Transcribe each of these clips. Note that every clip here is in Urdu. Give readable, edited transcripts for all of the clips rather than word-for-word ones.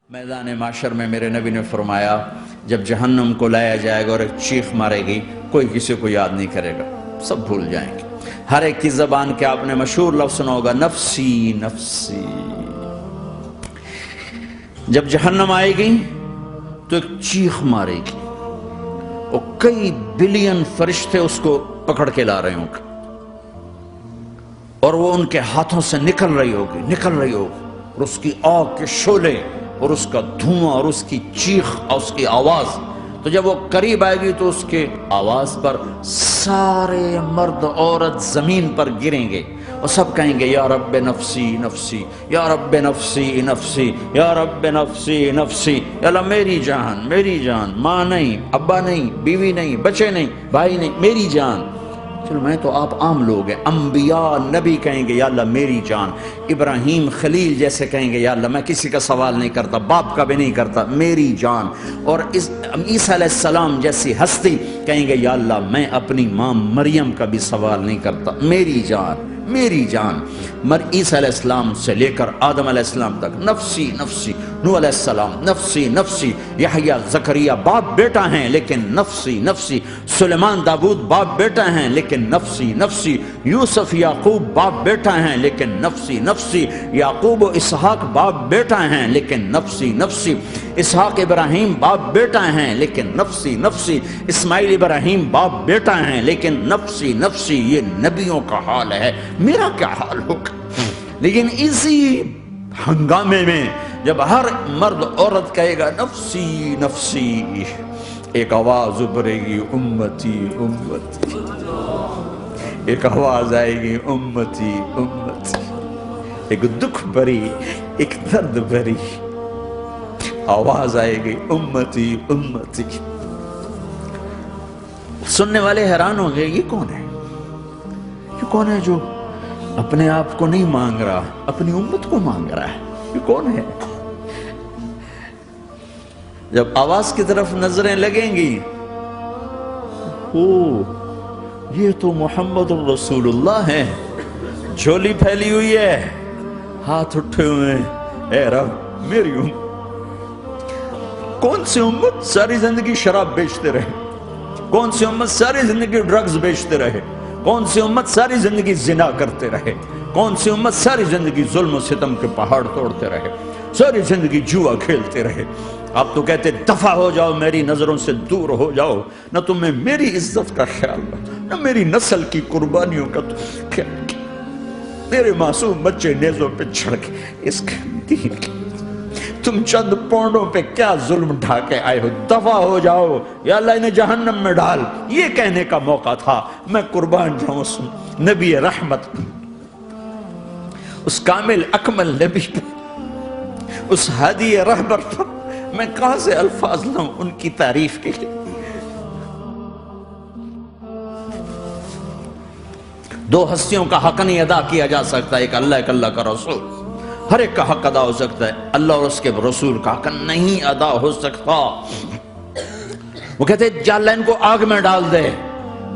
میدان معاشر میں میرے نبی نے فرمایا جب جہنم کو لایا جائے گا اور ایک چیخ مارے گی، کوئی کسی کو یاد نہیں کرے گا، سب بھول جائیں گے۔ ہر ایک کی زبان کے آپ نے مشہور لفظ سنا ہوگا، نفسی نفسی۔ جب جہنم آئے گی تو ایک چیخ مارے گی اور کئی بلین فرشتے اس کو پکڑ کے لا رہے ہوں گے اور وہ ان کے ہاتھوں سے نکل رہی ہوگی اور اس کی آگ کے شعلے اور اس کا دھواں اور اس کی چیخ اور اس کی آواز، تو جب وہ قریب آئے گی تو اس کے آواز پر سارے مرد عورت زمین پر گریں گے اور سب کہیں گے یا رب نفسی نفسی، یا رب نفسی نفسی، یا رب نفسی نفسی، یا اللہ میری جان، ماں نہیں، ابا نہیں، بیوی نہیں، بچے نہیں، بھائی نہیں، میری جان۔ چلو میں تو آپ عام لوگ ہیں، انبیاء نبی کہیں گے یا اللہ میری جان، ابراہیم خلیل جیسے کہیں گے یا اللہ میں کسی کا سوال نہیں کرتا، باپ کا بھی نہیں کرتا، میری جان، اور عیسیٰ علیہ السلام جیسی ہستی کہیں گے یا اللہ میں اپنی ماں مریم کا بھی سوال نہیں کرتا، میری جان میری جان۔ عیسیٰ علیہ السلام سے لے کر آدم علیہ السلام تک نفسی نفسی، نوح علیہ السلام نفسی نفسی، یحییٰ زکریا باپ بیٹا ہیں لیکن نفسی نفسی، سلیمان داؤد باپ بیٹا ہیں لیکن نفسی نفسی، یوسف یعقوب باپ بیٹا ہیں لیکن نفسی نفسی، یعقوب و اسحاق باپ بیٹا ہیں لیکن نفسی نفسی، اسحاق ابراہیم باپ بیٹا ہیں لیکن نفسی نفسی، اسماعیل ابراہیم باپ بیٹا ہیں لیکن نفسی نفسی۔ یہ نبیوں کا حال ہے، میرا کیا حال ہوگا؟ لیکن اسی ہنگامے میں جب ہر مرد عورت کہے گا نفسی نفسی، ایک آواز ابھرے گی امتی امتی، ایک آواز آئے گی امتی امتی، ایک دکھ بھری ایک درد بھری آواز آئے گی امتی امتی۔ سننے والے حیران ہوں گے، یہ کون ہے؟ یہ کون ہے جو اپنے آپ کو نہیں مانگ رہا، اپنی امت کو مانگ رہا ہے؟ یہ کون ہے؟ جب آواز کی طرف نظریں لگیں گی، یہ تو محمد الرسول اللہ ہے، جھولی پھیلی ہوئی ہے، ہاتھ اٹھے ہوئے ہیں، اے رب میری امت۔ کون سی امت ساری زندگی شراب بیچتے رہے؟ کون سی امت ساری زندگی ڈرگز بیچتے رہے؟ کون سی امت ساری زندگی زنا کرتے رہے؟ کون سی امت ساری زندگی ظلم و ستم کے پہاڑ توڑتے رہے؟ ساری زندگی جوا کھیلتے رہے؟ آپ تو کہتے دفع ہو جاؤ، میری نظروں سے دور ہو جاؤ، نہ تمہیں میری عزت کا خیال نہ میری نسل کی قربانیوں کا خیال، میرے معصوم بچے نیزوں پہ چڑھ کے اس کے دین کی تم چند پونڈوں پہ کیا ظلم ڈھا کے آئے ہو؟ دفع ہو جاؤ یا اللہ انہیں جہنم میں ڈال۔ یہ کہنے کا موقع تھا، میں قربان جاؤں اس نبی رحمت، اس کامل اکمل نبی پر، اس ہادی رہبر پر میں کہاں سے الفاظ لاؤں ان کی تعریف کے لیے؟ دو ہستیوں کا حق نہیں ادا کیا جا سکتا، ایک اللہ، ایک اللہ کا رسول۔ ہر ایک کا حق ادا ہو سکتا ہے، اللہ اور اس کے رسول کا حق نہیں ادا ہو سکتا۔ وہ کہتے ہیں یا اللہ ان کو آگ میں ڈال دے،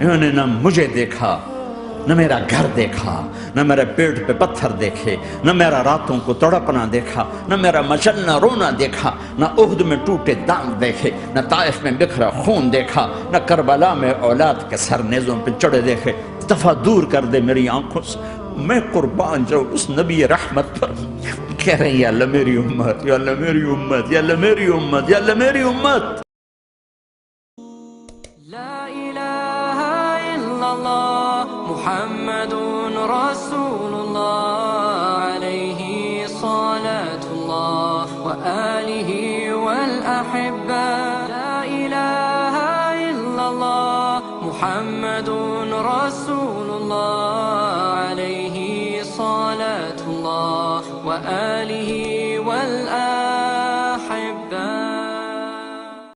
انہوں نے نہ مجھے دیکھا، نہ میرا گھر دیکھا، نہ میرے پیٹ پہ پتھر دیکھے، نہ میرا راتوں کو تڑپنا دیکھا، نہ میرا مچلنا رونا دیکھا، نہ احد میں ٹوٹے دانت دیکھے، نہ طائف میں بکھرا خون دیکھا، نہ کربلا میں اولاد کے سر نیزوں پہ چڑھے دیکھے۔ دفعہ دور کر دے میری آنکھوں سے، میں قربان جاؤں اس نبی رحمت پر۔ کہہ رہے ہیں یا اللہ میری امت، یا اللہ میری امت، یا اللہ میری امت، یا اللہ میری امت۔ لا الہ الا اللہ محمد رسول اللہ علیہ صلاة اللہ وآلہ والأحبہ۔ لا الہ الا اللہ محمد رسول اللہ علیہ صلاة اللہ وآلہ